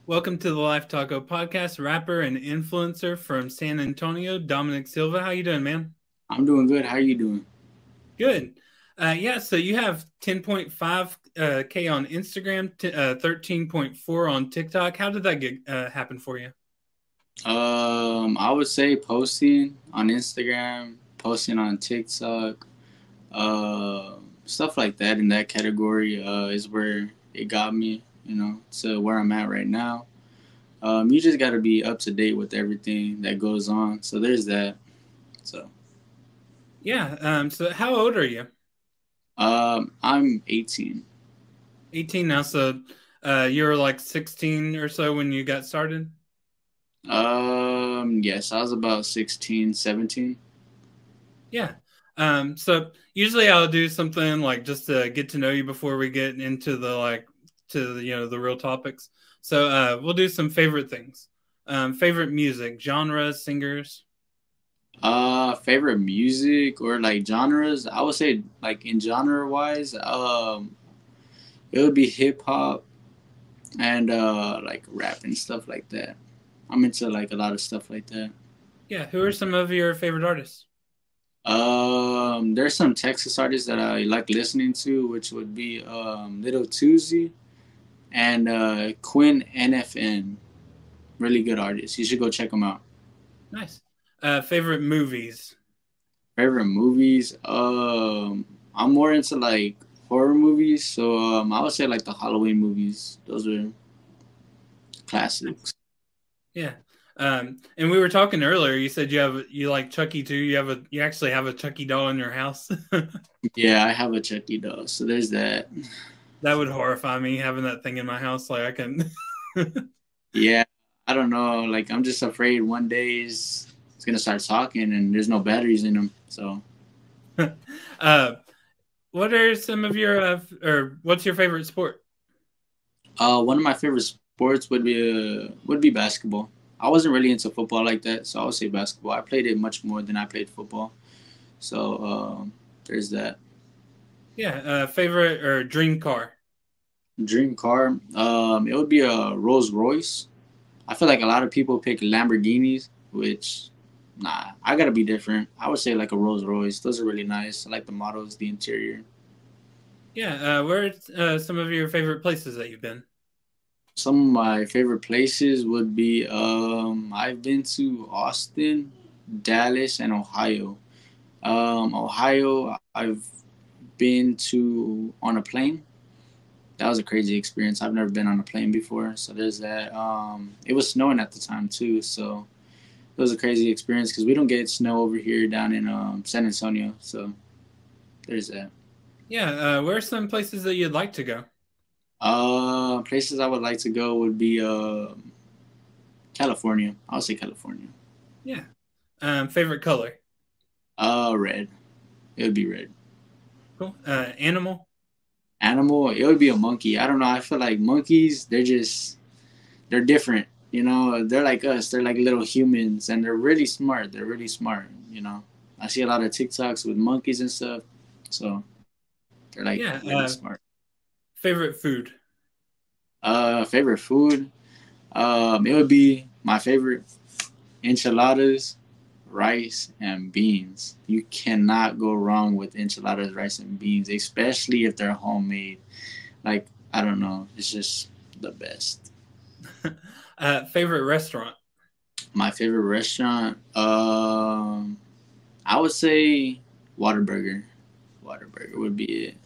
Welcome to the Life Taco Podcast. Rapper and influencer from San Antonio, Dominic Silva. How you doing, man? I'm doing good. How you doing? Good. So you have 10.5 K on Instagram, 13.4 on TikTok. How did that get happen for you? I would say posting on Instagram, posting on TikTok, stuff like that in that category is where it got me, to where I'm at right now. You just got to be up to date with everything that goes on. So there's that. So, Yeah. So how old are you? I'm 18. 18 now. So you were like 16 or so when you got started? Yes, I was about 16, 17. Yeah. So usually I'll do something like just to get to know you before we get into the real topics. So we'll do some favorite things. Favorite music, genres, singers. Favorite music or like genres? I would say like in genre wise, it would be hip hop and like rap and stuff like that. I'm into like a lot of stuff like that. Yeah, who are some of your favorite artists? There's some Texas artists that I like listening to, which would be Little Tuesday and Quinn NFN. Really good artists. You should go check them out. Nice. Favorite movies. Favorite movies? I'm more into like horror movies, so I would say like the Halloween movies. Those are classics. Yeah. And we were talking earlier. You said you like Chucky too. You actually have a Chucky doll in your house. Yeah, I have a Chucky doll, so there's that. That would horrify me having that thing in my house. Like I can. Yeah, I don't know. Like I'm just afraid one day it's gonna start talking and there's no batteries in them. So, uh, what are some of your or what's your favorite sport? one of my favorite sports would be basketball. I wasn't really into football like that, so I would say basketball. I played it much more than I played football. So there's that. Yeah, favorite or dream car. Dream car. It would be a Rolls Royce. I feel like a lot of people pick Lamborghinis, which nah, I gotta be different. I would say like a Rolls Royce. Those are really nice. I like the models, the interior. Yeah, where are some of your favorite places that you've been? Some of my favorite places would be I've been to Austin, Dallas, and Ohio. Ohio, I've been to on a plane. That was a crazy experience. I've never been on a plane before, so there's that. It was snowing at the time too, so it was a crazy experience because we don't get snow over here down in San Antonio. So there's that. Yeah, where are some places that you'd like to go? Places I would like to go would be California. I'll say California. Yeah. Favorite color? Red. It would be red. Cool. Animal? Animal. It would be a monkey. I don't know. I feel like monkeys. They're different. They're like us. They're like little humans, and they're really smart. They're really smart. I see a lot of TikToks with monkeys and stuff. So they're like Yeah. really smart. Favorite food? Favorite food. It would be my favorite enchiladas, rice, and beans. You cannot go wrong with enchiladas, rice, and beans, especially if they're homemade. Like, I don't know. It's just the best. Favorite restaurant? My favorite restaurant, I would say Waterburger. Waterburger would be it.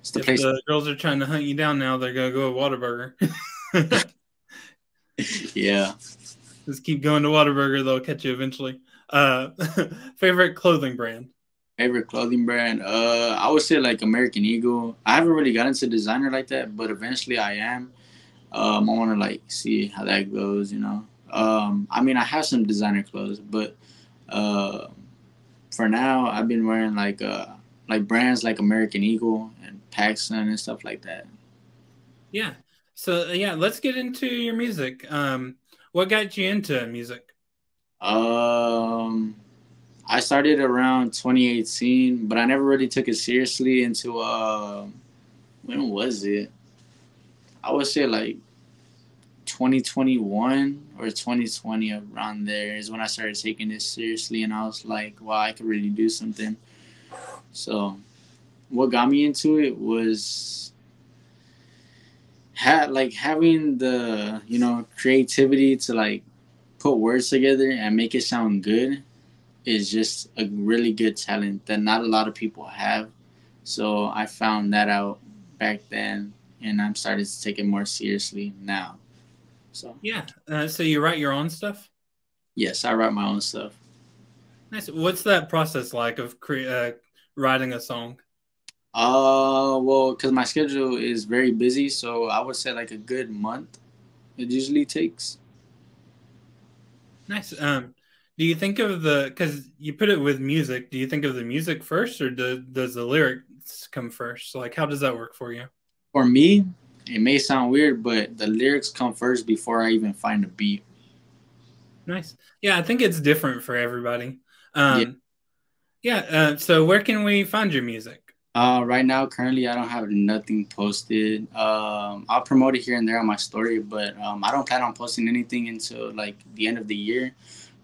It's the If place. the girls are trying to hunt you down now, they're gonna go to Whataburger. Yeah. Just keep going to Whataburger; they'll catch you eventually. Uh, favorite clothing brand? Favorite clothing brand? I would say like American Eagle. I haven't really got into designer like that, but eventually I am. I want to like see how that goes. I mean, I have some designer clothes, but uh, for now, I've been wearing like brands like American Eagle and Paxson and stuff like that. Yeah. So yeah, let's get into your music. What got you into music? Um, I started around 2018, but I never really took it seriously until when was it? I would say like 2021 or 2020, around there is when I started taking this seriously, and I was like, wow, I could really do something. So what got me into it was having the creativity to like put words together and make it sound good is just a really good talent that not a lot of people have. So I found that out back then, and I'm starting to take it more seriously now. So Yeah. So you write your own stuff? yes, I write my own stuff. Nice. What's that process like of writing a song? Well, because my schedule is very busy, so I would say like a good month it usually takes. Nice. Do you think of because you put it with music, do you think of the music first or does the lyrics come first? Like, how does that work for you? For me, it may sound weird, but the lyrics come first before I even find a beat. Nice. Yeah, I think it's different for everybody. Yeah. Yeah. So where can we find your music? Right now, currently, I don't have nothing posted. I'll promote it here and there on my story, but I don't plan on posting anything until like the end of the year.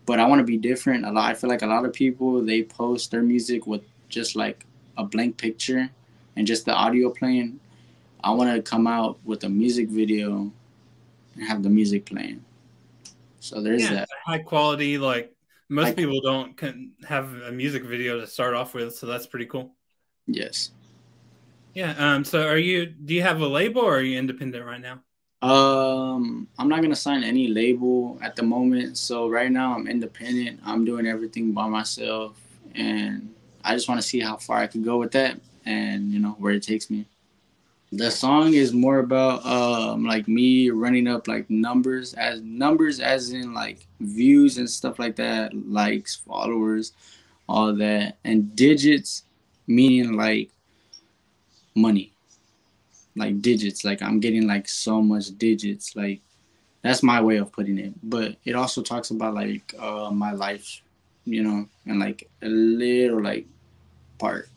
But I want to be different. I feel like a lot of people they post their music with just like a blank picture and just the audio playing. I want to come out with a music video and have the music playing. So there's Yeah, that. high quality. Like most Like, people don't can have a music video to start off with, so that's pretty cool. yes. Yeah. So do you have a label or are you independent right now? I'm not gonna sign any label at the moment. So right now I'm independent. I'm doing everything by myself, and I just want to see how far I could go with that, and where it takes me. The song is more about like me running up like numbers as in like views and stuff like that, likes, followers, all that, and digits meaning like money, like digits, like I'm getting like so much digits, like that's my way of putting it. But it also talks about like my life, and like a little like part.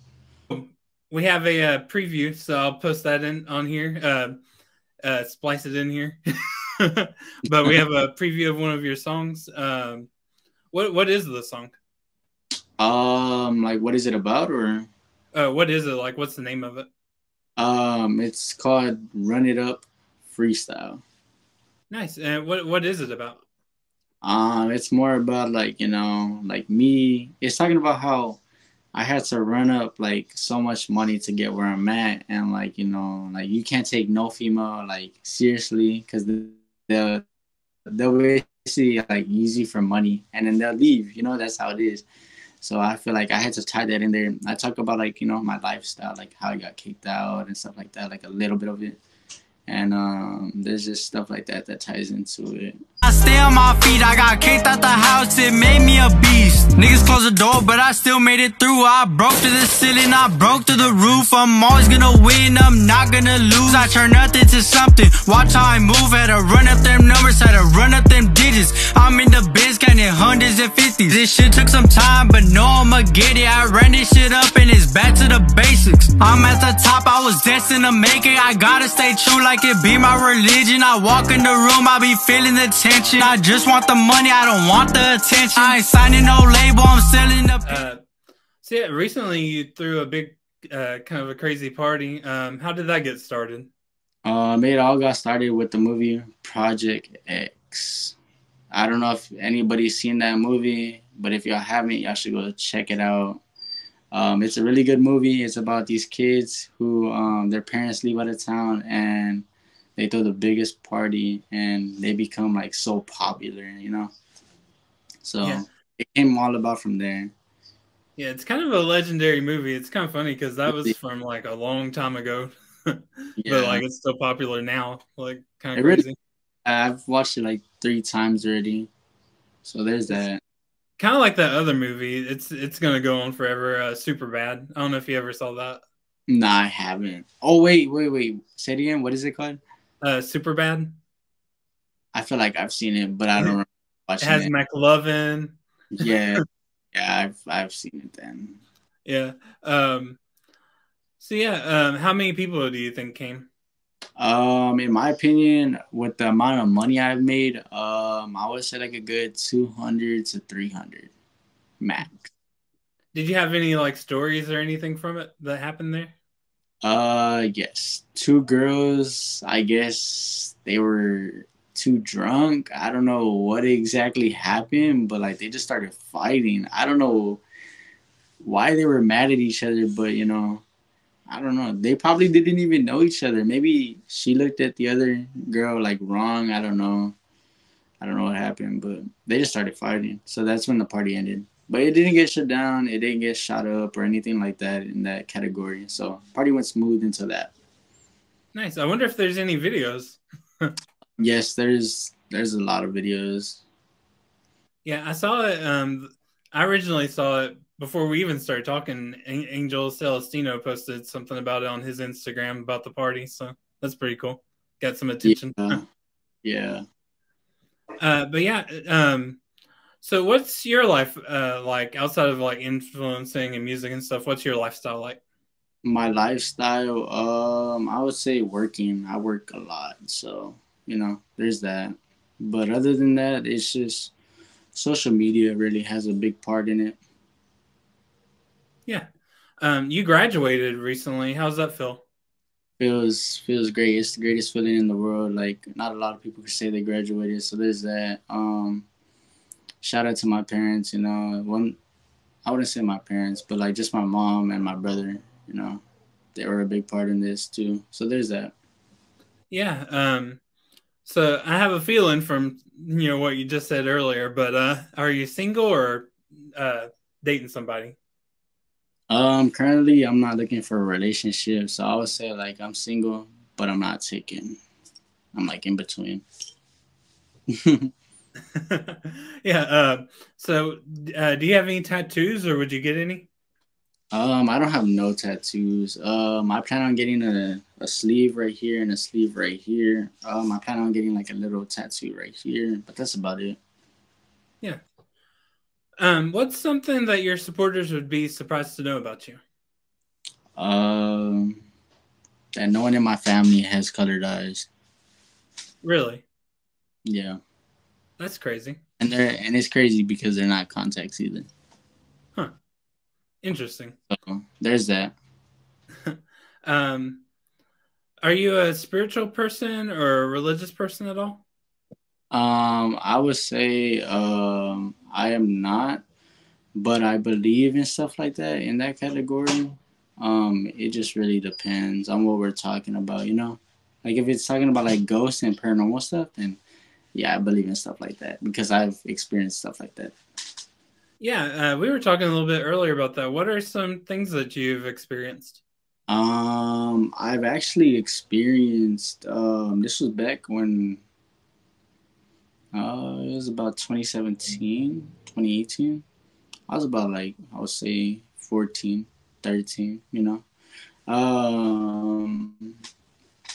We have a preview, so I'll post that in on here. Splice it in here. But we have a preview of one of your songs. What is the song? Like what is it about, or What is it like? What's the name of it? it's called Run It Up Freestyle. Nice. And what is it about? It's more about like like me. It's talking about how I had to run up like so much money to get where I'm at, and like like you can't take no female like seriously because they'll basically like use you for money, and then they'll leave. That's how it is. So I feel like I had to tie that in there. I talk about like my lifestyle, like how I got kicked out and stuff like that, like a little bit of it, and there's just stuff like that that ties into it. I stay on my feet, I got kicked out the house, it made me a beast. Niggas closed the door, but I still made it through. I broke to the ceiling, I broke to the roof. I'm always gonna win, I'm not gonna lose. I turn nothing to something, watch how I move. Had to run up them numbers, had to run up them digits. I'm in the biz, counting hundreds and fifties. This shit took some time, but no, I'ma get it. I ran this shit up and it's back to the basics. I'm at the top, I was destined to make it. I gotta stay true like it be my religion. I walk in the room, I be feeling the tension. I just want the money, I don't want the attention. I ain't signing no label, I'm selling the So yeah, recently you threw a big kind of a crazy party. How did that get started? It all got started with the movie Project X. I don't know if anybody's seen that movie, but if y'all haven't, y'all should go check it out. It's a really good movie. It's about these kids who their parents leave out of town and they throw the biggest party and they become like so popular, So yeah. It came all about from there. Yeah, it's kind of a legendary movie. It's kind of funny because that was from like a long time ago, but like it's still popular now. Like kind of crazy. Really, I've watched it like 3 times already, so there's that. Kind of like that other movie. It's gonna go on forever. Super Bad. I don't know if you ever saw that. Nah, I haven't. Oh wait. Say it again. What is it called? Super Bad. I feel like I've seen it, but I don't remember watching it. Has McLovin. Yeah, I've seen it then. Yeah. So yeah, how many people do you think came? In my opinion, with the amount of money I've made, I would say like a good 200 to 300 max. Did you have any like stories or anything from it that happened there? Yes. Two girls, I guess they were too drunk. I don't know what exactly happened, but like they just started fighting. I don't know why they were mad at each other, but I don't know. They probably didn't even know each other. Maybe she looked at the other girl like wrong. I don't know. I don't know what happened, but they just started fighting. So that's when the party ended. But it didn't get shut down. It didn't get shot up or anything like that in that category. So party went smooth into that. Nice. I wonder if there's any videos. Yes, there's a lot of videos. Yeah, I saw it. I originally saw it before we even started talking. Angel Celestino posted something about it on his Instagram about the party. So that's pretty cool. Got some attention. Yeah. Yeah. But yeah, so what's your life like outside of like influencing and music and stuff? What's your lifestyle like? My lifestyle, I would say working. I work a lot, so there's that. But other than that, it's just social media really has a big part in it. Yeah. You graduated recently. How's that feel? Feels great. It's the greatest feeling in the world. Like not a lot of people can say they graduated, so there's that. Shout out to my parents. One, I wouldn't say my parents, but like just my mom and my brother. They were a big part in this too. So there's that. Yeah. So I have a feeling from what you just said earlier, but are you single or dating somebody? Currently I'm not looking for a relationship, so I would say like I'm single, but I'm not taken. I'm like in between. Yeah. So do you have any tattoos or would you get any? I don't have no tattoos. I plan on getting a sleeve right here and a sleeve right here. I plan on getting like a little tattoo right here, but that's about it. Yeah. What's something that your supporters would be surprised to know about you? That no one in my family has colored eyes. Really? Yeah. That's crazy. And it's crazy because they're not contacts either. Huh. Interesting. So there's that. Are you a spiritual person or a religious person at all? I would say I am not, but I believe in stuff like that in that category. It just really depends on what we're talking about, Like if it's talking about like ghosts and paranormal stuff, then yeah, I believe in stuff like that because I've experienced stuff like that. Yeah, we were talking a little bit earlier about that. What are some things that you've experienced? I've actually experienced. This was back when it was about 2017, 2018. I was about like I would say 14, 13. It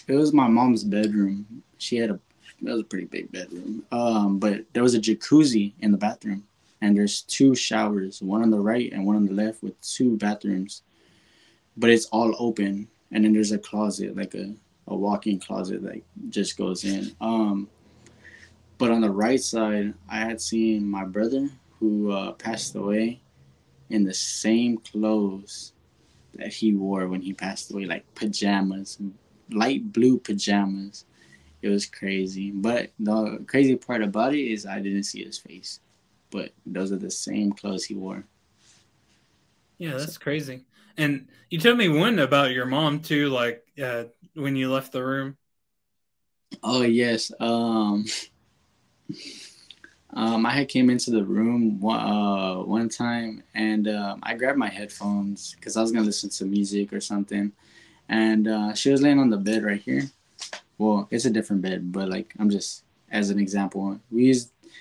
was my mom's bedroom. It was a pretty big bedroom. But there was a jacuzzi in the bathroom. And there's two showers, one on the right and one on the left with two bathrooms. But it's all open. And then there's a closet, like a walk-in closet that just goes in. But on the right side, I had seen my brother who passed away in the same clothes that he wore when he passed away, like pajamas, light blue pajamas. It was crazy. But the crazy part about it is I didn't see his face. But those are the same clothes he wore. Yeah, that's crazy. And you told me one about your mom too, like when you left the room. Oh yes. I had came into the room one time and I grabbed my headphones because I was gonna listen to music or something. And she was laying on the bed right here. Well, it's a different bed, but like I'm just as an example.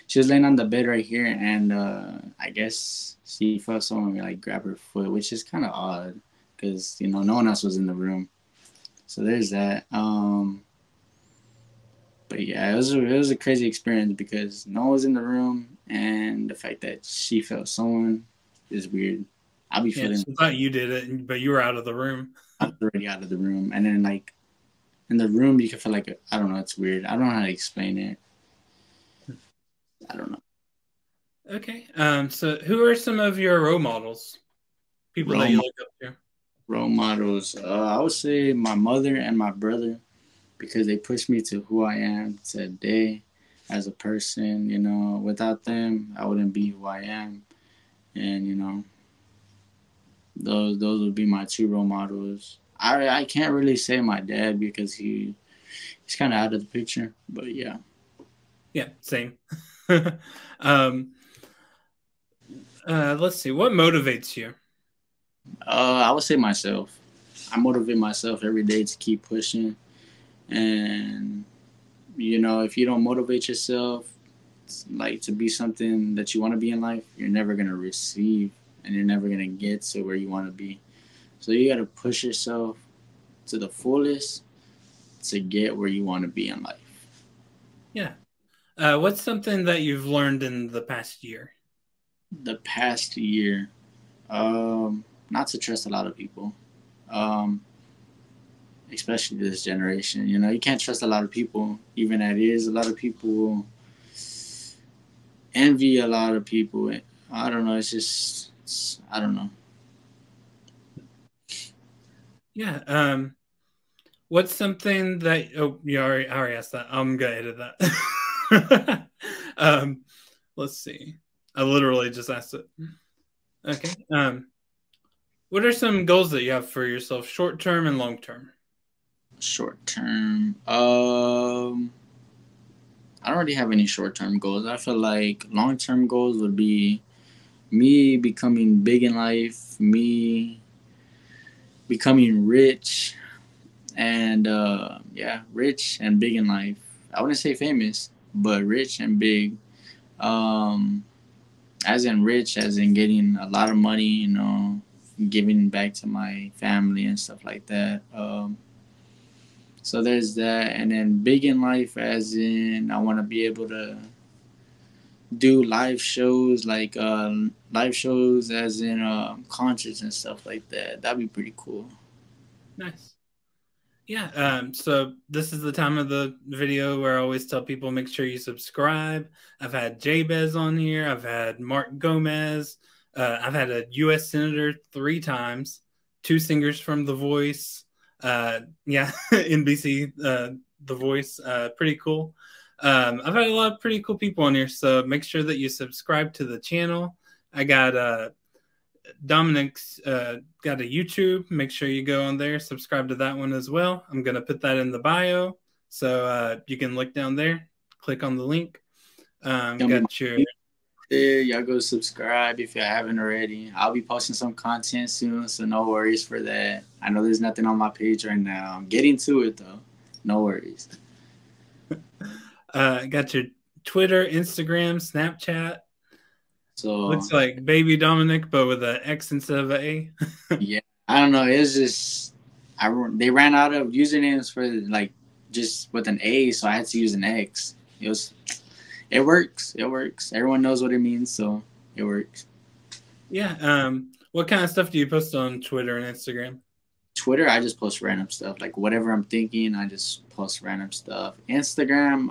She was laying on the bed right here, and I guess she felt someone like grab her foot, which is kind of odd because no one else was in the room. So there's that. But yeah, it was a crazy experience because no one was in the room, and the fact that she felt someone is weird. I'll be feeling. She thought you did it, but you were out of the room. I was already out of the room, and then like in the room, you can feel like I don't know. It's weird. I don't know how to explain it. I don't know. Okay. So who are some of your role models? People that you look up to? Role models. I would say my mother and my brother, because they pushed me to who I am today as a person. You know, without them, I wouldn't be who I am. And you know, those would be my two role models. I can't really say my dad because he's kind of out of the picture. But yeah. Yeah, same. Let's see. What motivates you? I would say myself. I motivate myself every day to keep pushing. And, you know, if you don't motivate yourself, like to be something that you want to be in life, you're never going to receive and you're never going to get to where you want to be. So you got to push yourself to the fullest to get where you want to be in life. Yeah. What's something that you've learned in the past year? The past year, not to trust a lot of people, especially this generation. You know, you can't trust a lot of people, even at is. A lot of people envy a lot of people. I don't know. I don't know. Yeah. What's something that? Oh, I already asked that. I'm gonna edit that. Let's see. I literally just asked it. Okay. What are some goals that you have for yourself, short term and long term? Short term. I don't really have any short term goals. I feel like long term goals would be me becoming big in life, me becoming rich, and rich and big in life. I wouldn't say famous, but rich and big. As in rich, as in getting a lot of money, you know, giving back to my family and stuff like that. So there's that, and then big in life, as in I want to be able to do live shows, like live shows, as in concerts and stuff like that. That'd be pretty cool. Nice. Yeah. So this is the time of the video where I always tell people make sure you subscribe. I've had Jabez on here. I've had Mark Gomez. I've had a U.S. Senator 3 times, 2 singers from The Voice. NBC, The Voice. Pretty cool. I've had a lot of pretty cool people on here. So make sure that you subscribe to the channel. I got Dominic's got a YouTube. Make sure you go on there, subscribe to that one as well. I'm going to put that in the bio. So you can look down there, click on the link. Got your... There, y'all go subscribe if you haven't already. I'll be posting some content soon, so no worries for that. I know there's nothing on my page right now. I'm getting to it, though. No worries. Got your Twitter, Instagram, Snapchat. So looks like Baby Dominic, but with an X instead of an A. Yeah, I don't know. It's just they ran out of usernames for like just with an A, so I had to use an X. It works. It works. Everyone knows what it means, so it works. Yeah. What kind of stuff do you post on Twitter and Instagram? Twitter, I just post random stuff. Like whatever I'm thinking, I just post random stuff. Instagram,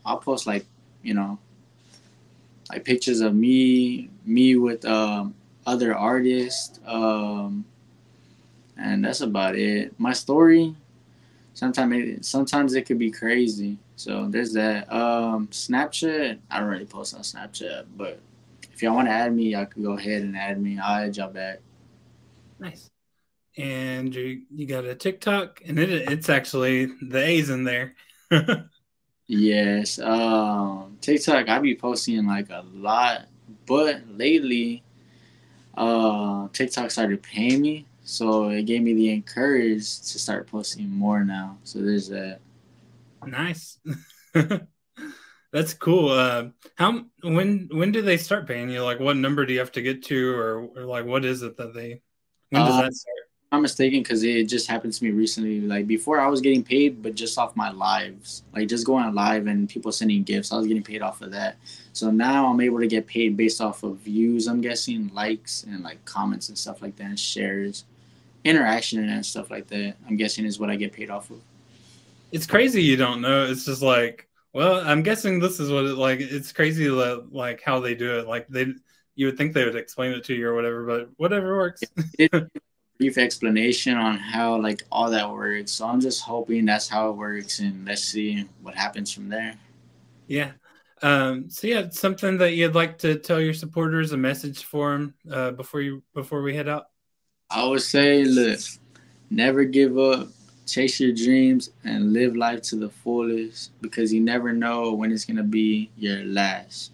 I'll post like, you know, like pictures of me with other artists, and that's about it. My story, sometimes it could be crazy. So there's that. Snapchat, I don't really post on Snapchat, but if y'all want to add me, y'all can go ahead and add me. I'll add y'all back. Nice. And you got a TikTok, and it's actually the A's in there. Yes. TikTok, I be posting like a lot, but lately, TikTok started paying me, so it gave me the encourage to start posting more now. So there's that. Nice. That's cool. When do they start paying you? Like, what number do you have to get to, or like what is it that when does that start? I'm mistaken because it just happened to me recently. Like before, I was getting paid, but just off my lives, like just going on live and people sending gifts. I was getting paid off of that. So now I'm able to get paid based off of views. I'm guessing likes and like comments and stuff like that, and shares, interaction and stuff like that. I'm guessing is what I get paid off of. it's crazy you don't know. It's just like, well, I'm guessing this is what it like. It's crazy that, like how they do it. Like you would think they would explain it to you or whatever, but whatever works. Brief explanation on how like all that works. So I'm just hoping that's how it works, and let's see what happens from there. Yeah. So yeah, something that you'd like to tell your supporters, a message for them before we head out. I would say, look, never give up, chase your dreams, and live life to the fullest, because you never know when it's gonna be your last.